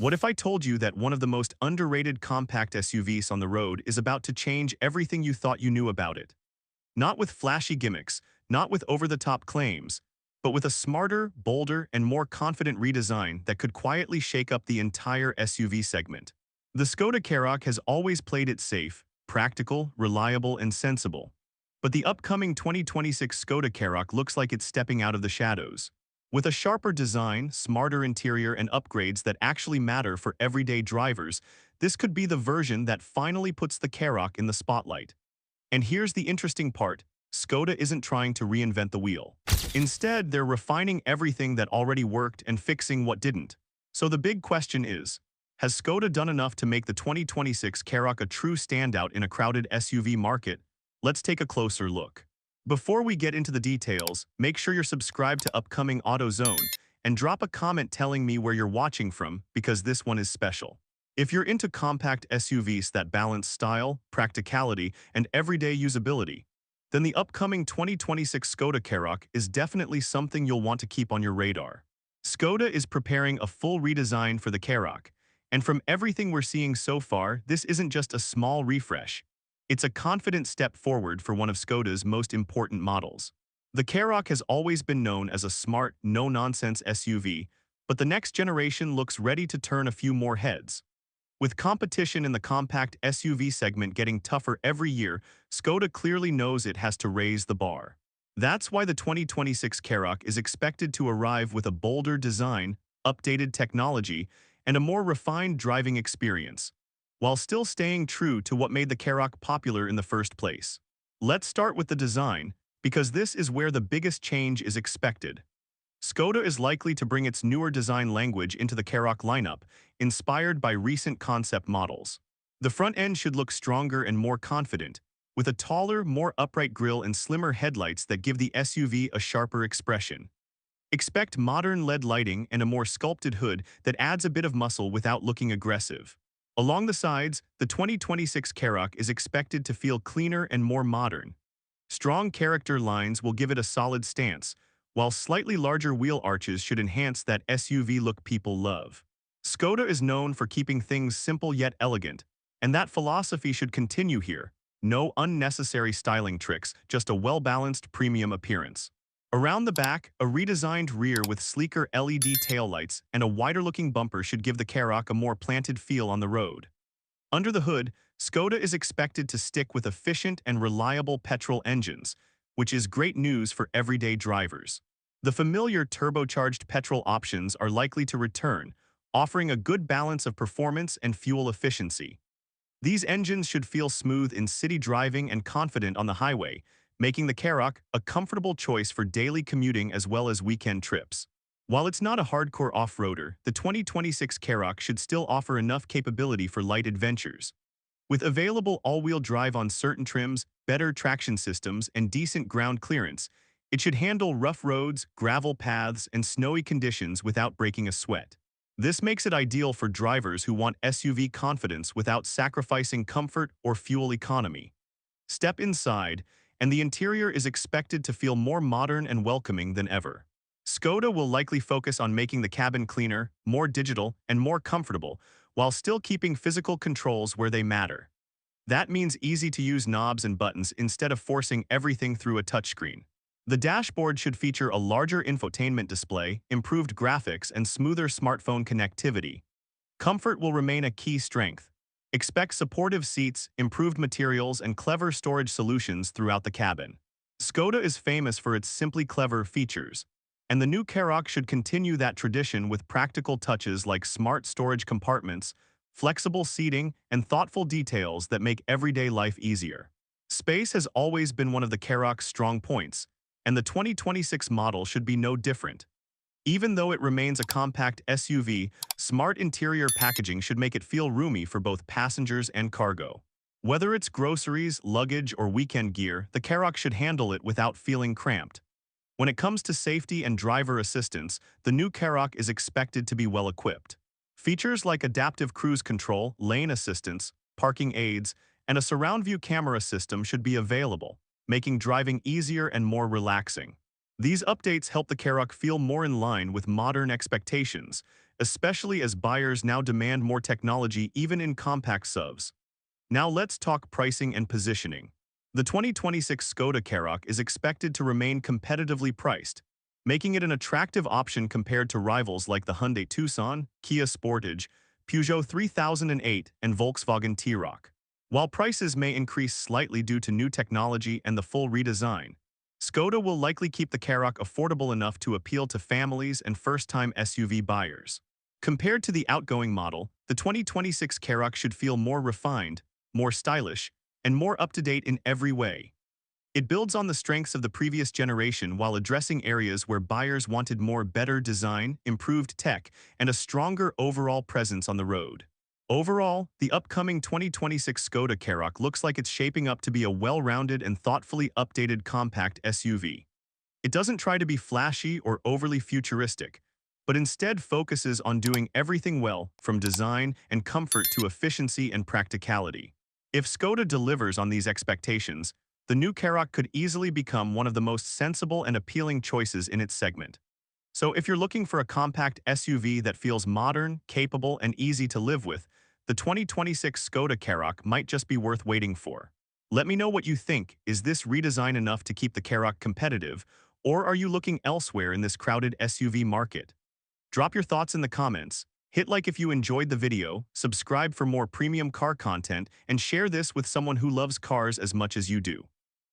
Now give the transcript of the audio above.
What if I told you that one of the most underrated compact SUVs on the road is about to change everything you thought you knew about it? Not with flashy gimmicks, not with over-the-top claims, but with a smarter, bolder, and more confident redesign that could quietly shake up the entire SUV segment. The Skoda Karoq has always played it safe, practical, reliable, and sensible. But the upcoming 2026 Skoda Karoq looks like it's stepping out of the shadows. With a sharper design, smarter interior, and upgrades that actually matter for everyday drivers, this could be the version that finally puts the Karoq in the spotlight. And here's the interesting part. Skoda isn't trying to reinvent the wheel. Instead, they're refining everything that already worked and fixing what didn't. So the big question is, has Skoda done enough to make the 2026 Karoq a true standout in a crowded SUV market? Let's take a closer look. Before we get into the details, make sure you're subscribed to upcoming AutoZone and drop a comment telling me where you're watching from because this one is special. If you're into compact SUVs that balance style, practicality, and everyday usability, then the upcoming 2026 Skoda Karoq is definitely something you'll want to keep on your radar. Skoda is preparing a full redesign for the Karoq, and from everything we're seeing so far, this isn't just a small refresh. It's a confident step forward for one of Skoda's most important models. The Karoq has always been known as a smart, no-nonsense SUV, but the next generation looks ready to turn a few more heads. With competition in the compact SUV segment getting tougher every year, Skoda clearly knows it has to raise the bar. That's why the 2026 Karoq is expected to arrive with a bolder design, updated technology, and a more refined driving experience, while still staying true to what made the Karoq popular in the first place. Let's start with the design, because this is where the biggest change is expected. Skoda is likely to bring its newer design language into the Karoq lineup, inspired by recent concept models. The front end should look stronger and more confident, with a taller, more upright grille and slimmer headlights that give the SUV a sharper expression. Expect modern LED lighting and a more sculpted hood that adds a bit of muscle without looking aggressive. Along the sides, the 2026 Karoq is expected to feel cleaner and more modern. Strong character lines will give it a solid stance, while slightly larger wheel arches should enhance that SUV look people love. Skoda is known for keeping things simple yet elegant, and that philosophy should continue here. No unnecessary styling tricks, just a well-balanced premium appearance. Around the back, a redesigned rear with sleeker LED taillights and a wider-looking bumper should give the Karoq a more planted feel on the road. Under the hood, Skoda is expected to stick with efficient and reliable petrol engines, which is great news for everyday drivers. The familiar turbocharged petrol options are likely to return, offering a good balance of performance and fuel efficiency. These engines should feel smooth in city driving and confident on the highway, making the Karoq a comfortable choice for daily commuting as well as weekend trips. While it's not a hardcore off-roader, the 2026 Karoq should still offer enough capability for light adventures. With available all-wheel drive on certain trims, better traction systems, and decent ground clearance, it should handle rough roads, gravel paths, and snowy conditions without breaking a sweat. This makes it ideal for drivers who want SUV confidence without sacrificing comfort or fuel economy. Step inside, and the interior is expected to feel more modern and welcoming than ever. Skoda will likely focus on making the cabin cleaner, more digital, and more comfortable, while still keeping physical controls where they matter. That means easy-to-use knobs and buttons instead of forcing everything through a touchscreen. The dashboard should feature a larger infotainment display, improved graphics, and smoother smartphone connectivity. Comfort will remain a key strength. Expect supportive seats, improved materials, and clever storage solutions throughout the cabin. Skoda is famous for its simply clever features, and the new Karoq should continue that tradition with practical touches like smart storage compartments, flexible seating, and thoughtful details that make everyday life easier. Space has always been one of the Karoq's strong points, and the 2026 model should be no different. Even though it remains a compact SUV, smart interior packaging should make it feel roomy for both passengers and cargo. Whether it's groceries, luggage, or weekend gear, the Karoq should handle it without feeling cramped. When it comes to safety and driver assistance, the new Karoq is expected to be well-equipped. Features like adaptive cruise control, lane assistance, parking aids, and a surround view camera system should be available, making driving easier and more relaxing. These updates help the Karoq feel more in line with modern expectations, especially as buyers now demand more technology even in compact SUVs. Now let's talk pricing and positioning. The 2026 Skoda Karoq is expected to remain competitively priced, making it an attractive option compared to rivals like the Hyundai Tucson, Kia Sportage, Peugeot 3008, and Volkswagen T-Roc. While prices may increase slightly due to new technology and the full redesign, Skoda will likely keep the Karoq affordable enough to appeal to families and first-time SUV buyers. Compared to the outgoing model, the 2026 Karoq should feel more refined, more stylish, and more up-to-date in every way. It builds on the strengths of the previous generation while addressing areas where buyers wanted more better design, improved tech, and a stronger overall presence on the road. Overall, the upcoming 2026 Skoda Karoq looks like it's shaping up to be a well-rounded and thoughtfully updated compact SUV. It doesn't try to be flashy or overly futuristic, but instead focuses on doing everything well, from design and comfort to efficiency and practicality. If Skoda delivers on these expectations, the new Karoq could easily become one of the most sensible and appealing choices in its segment. So if you're looking for a compact SUV that feels modern, capable, and easy to live with, the 2026 Skoda Karoq might just be worth waiting for. Let me know what you think. Is this redesign enough to keep the Karoq competitive, or are you looking elsewhere in this crowded SUV market? Drop your thoughts in the comments. Hit like if you enjoyed the video, subscribe for more premium car content, and share this with someone who loves cars as much as you do.